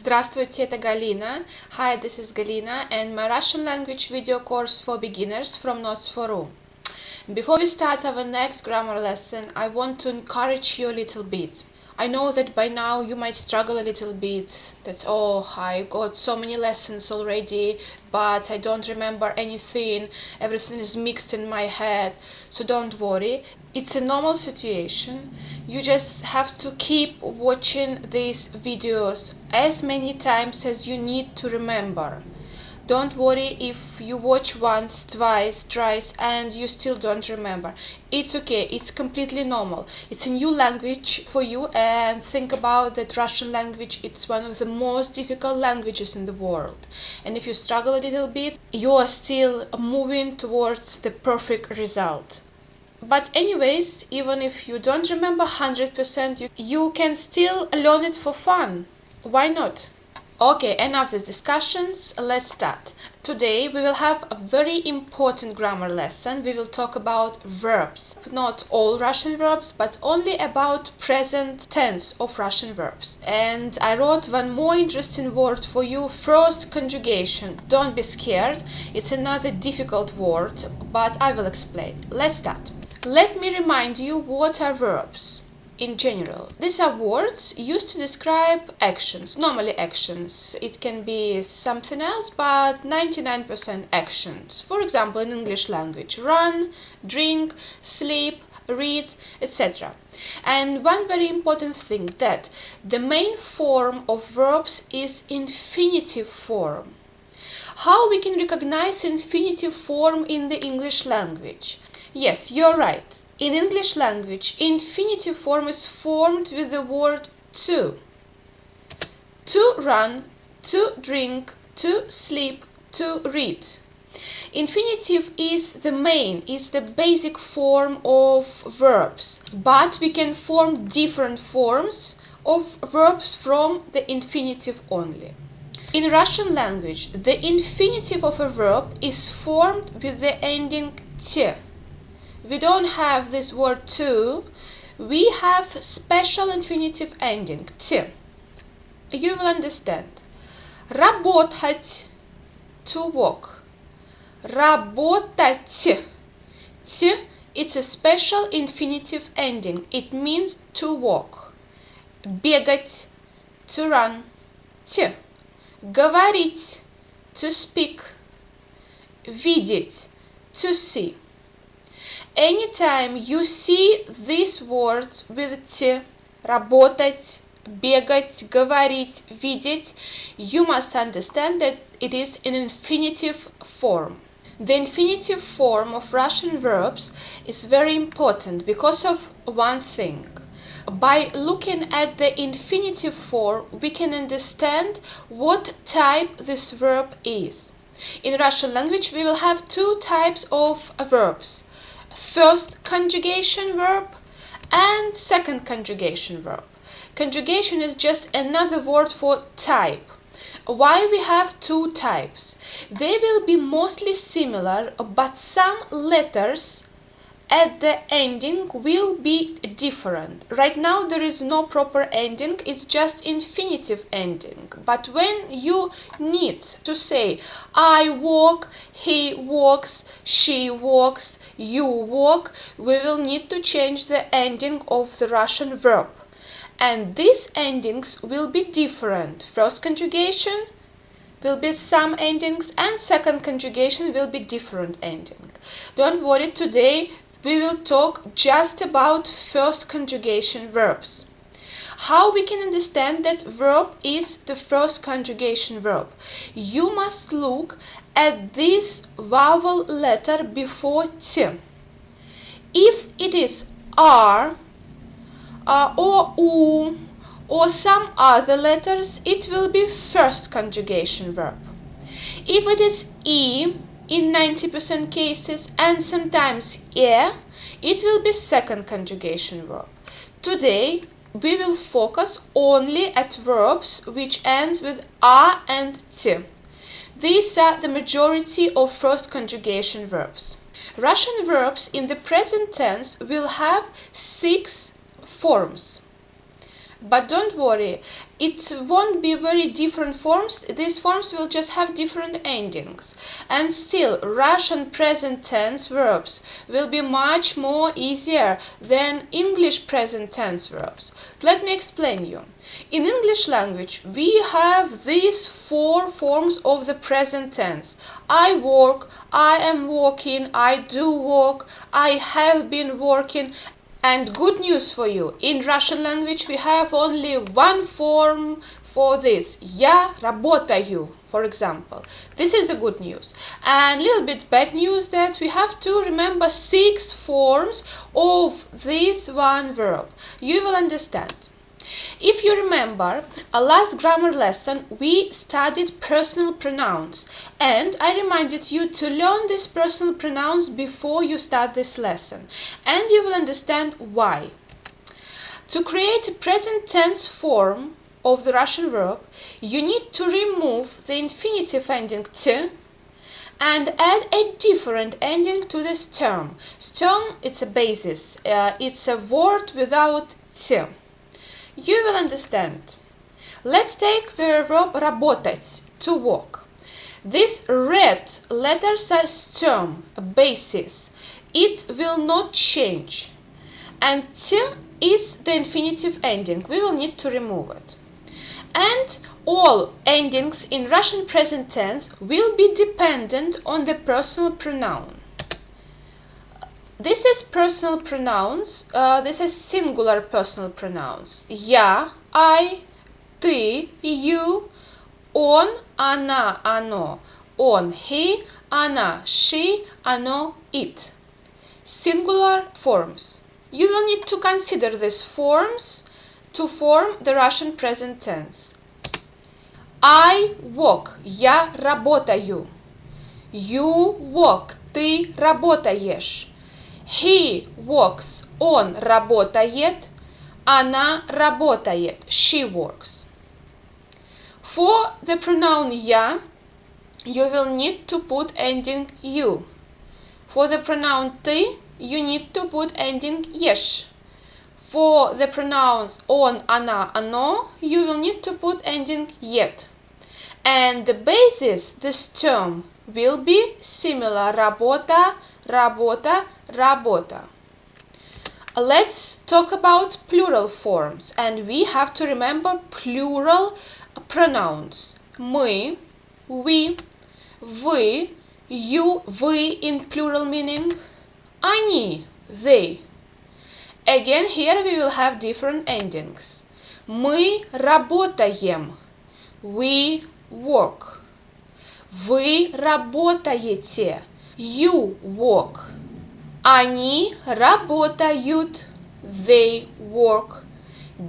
Здравствуйте, это Galina. Hi, this is Galina and my Russian language video course for beginners from NotesForRU. Before we start our next grammar lesson, I want to encourage you a little bit. I know that by now you might struggle a little bit, that I got so many lessons already, but I don't remember anything, everything is mixed in my head. So don't worry, it's a normal situation. You just have to keep watching these videos as many times as you need to remember. Don't worry if you watch once, twice, thrice and you still don't remember. It's okay, it's completely normal. It's a new language for you, and think about that Russian language, it's one of the most difficult languages in the world. And if you struggle a little bit, you are still moving towards the perfect result. But anyways, even if you don't remember 100%, you can still learn it for fun. Why not? Okay, enough these discussions, let's start. Today we will have a very important grammar lesson. We will talk about verbs. Not all Russian verbs, but only about present tense of Russian verbs. And I wrote one more interesting word for you, first conjugation. Don't be scared, it's another difficult word, but I will explain. Let's start. Let me remind you what are verbs. In general, these are words used to describe actions, normally actions. It can be something else, but 99% actions. For example, in English language, run, drink, sleep, read, etc. And one very important thing, that the main form of verbs is infinitive form. How we can recognize infinitive form in the English language? Yes, you're right. In English language, infinitive form is formed with the word to. To run, to drink, to sleep, to read. Infinitive is the basic form of verbs, but we can form different forms of verbs from the infinitive only. In Russian language, the infinitive of a verb is formed with the ending t. We don't have this word to, we have special infinitive ending t. You will understand. Работать, to walk. Работать. T, it's a special infinitive ending. It means to walk. Бегать, to run. T. Говорить, to speak. Видеть, to see. Anytime you see these words with t, работать, бегать, говорить, видеть, you must understand that it is an infinitive form. The infinitive form of Russian verbs is very important because of one thing. By looking at the infinitive form, we can understand what type this verb is. In Russian language, we will have two types of verbs. First conjugation verb and second conjugation verb. Conjugation is just another word for type. Why we have two types? They will be mostly similar, but some letters at the ending will be different. Right now there is no proper ending, it's just infinitive ending. But when you need to say I walk, he walks, she walks, you walk, we will need to change the ending of the Russian verb. And these endings will be different. First conjugation will be some endings and second conjugation will be different ending. Don't worry, today we will talk just about first conjugation verbs. How we can understand that verb is the first conjugation verb? You must look at this vowel letter before t. If it is r or u or some other letters, it will be first conjugation verb. If it is e, in 90% cases, and sometimes e, it will be second conjugation verb. Today we will focus only at verbs which ends with r and t. These are the majority of first conjugation verbs. Russian verbs in the present tense will have 6 forms. But don't worry, it won't be very different forms. These forms will just have different endings. And still, Russian present tense verbs will be much more easier than English present tense verbs. Let me explain you. In English language, we have these 4 forms of the present tense. I work, I am working, I do work, I have been working. And good news for you, in Russian language we have only one form for this. Я работаю, for example. This is the good news. And a little bit bad news that we have to remember 6 forms of this one verb. You will understand. If you remember, a last grammar lesson we studied personal pronouns, and I reminded you to learn these personal pronouns before you start this lesson, and you will understand why. To create a present tense form of the Russian verb, you need to remove the infinitive ending t and add a different ending to the stem. Stem, it's a basis. It's a word without t. You will understand. Let's take the verb работать, to work. This red letters are stem, a basis. It will not change. And t is the infinitive ending. We will need to remove it. And all endings in Russian present tense will be dependent on the personal pronoun. This is personal pronouns. This is singular personal pronouns. Я, I, ты, you, он, она, оно, он, he, она, she, оно, it. Singular forms. You will need to consider these forms to form the Russian present tense. I work. Я работаю. You work. Ты работаешь. He works. Он работает. Она работает. She works. For the pronoun я, you will need to put ending you. For the pronoun ты, you need to put ending ешь. For the pronouns он, она, оно, you will need to put ending ет. And the basis, the stem, will be similar. Работа, работа, работа. Let's talk about plural forms, and we have to remember plural pronouns. Мы, we, вы, you, вы in plural meaning, они, they. Again, here we will have different endings. Мы работаем. We work. Вы работаете. You work. Они работают. They work.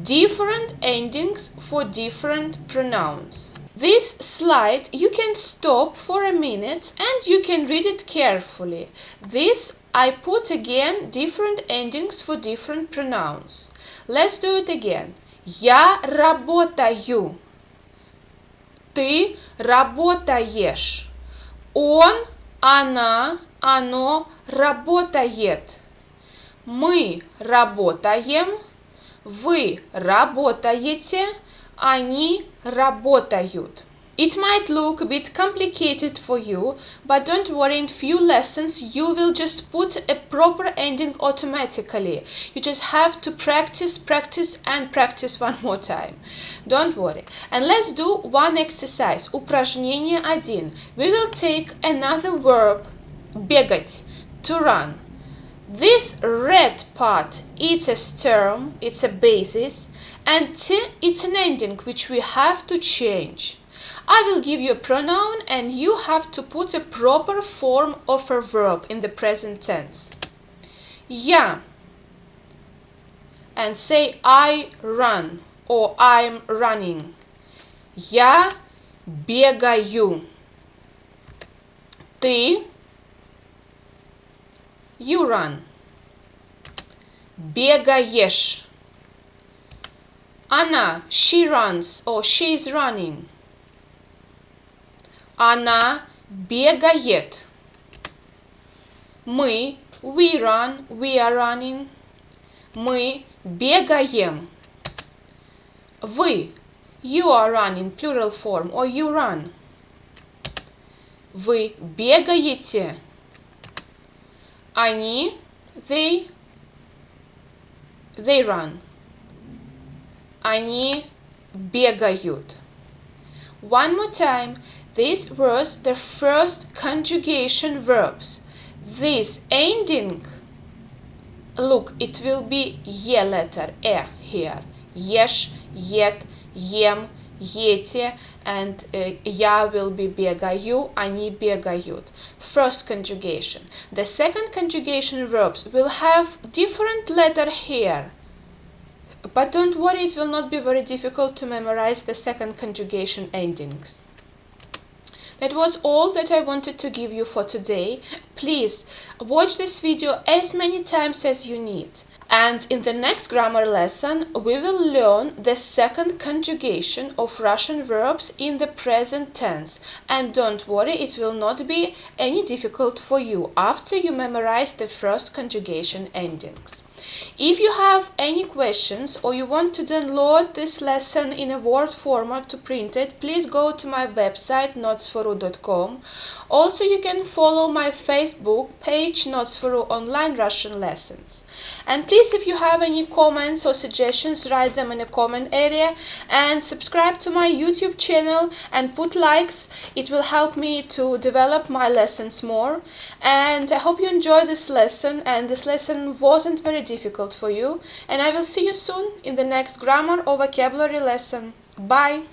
Different endings for different pronouns. This slide you can stop for a minute and you can read it carefully. This I put again different endings for different pronouns. Let's do it again. Я работаю. Ты работаешь. Он, она, оно работает. Мы работаем. Вы работаете. Они работают. It might look a bit complicated for you, but don't worry, in few lessons you will just put a proper ending automatically. You just have to practice, and practice one more time. Don't worry. And let's do one exercise. Упражнение 1. We will take another verb, бегать, to run. This red part, it's a stem, it's a basis, and t, it's an ending which we have to change. I will give you a pronoun and you have to put a proper form of a verb in the present tense. Я. And say I run or I'm running. Я бегаю. Ты. You run. Бегаешь. Она. She runs or she is running. Она бегает. Мы, we run, we are running. Мы бегаем. Вы. You are running, plural form, or you run. Вы бегаете. Они, they run. Они бегают. One more time. These were the first conjugation verbs. This ending, look, it will be ye letter, here. Ешь, ед, ем, ете, and я will be бегаю, они бегают. First conjugation. The second conjugation verbs will have different letter here. But don't worry, it will not be very difficult to memorize the second conjugation endings. That was all that I wanted to give you for today. Please watch this video as many times as you need. And in the next grammar lesson, we will learn the second conjugation of Russian verbs in the present tense. And don't worry, it will not be any difficult for you after you memorize the first conjugation endings. If you have any questions or you want to download this lesson in a Word format to print it, please go to my website NotesForRU.com. Also, you can follow my Facebook page NotesForRU Online Russian Lessons. And please, if you have any comments or suggestions, write them in the comment area and subscribe to my YouTube channel and put likes. It will help me to develop my lessons more. And I hope you enjoyed this lesson, and this lesson wasn't very difficult for you. And I will see you soon in the next grammar or vocabulary lesson. Bye!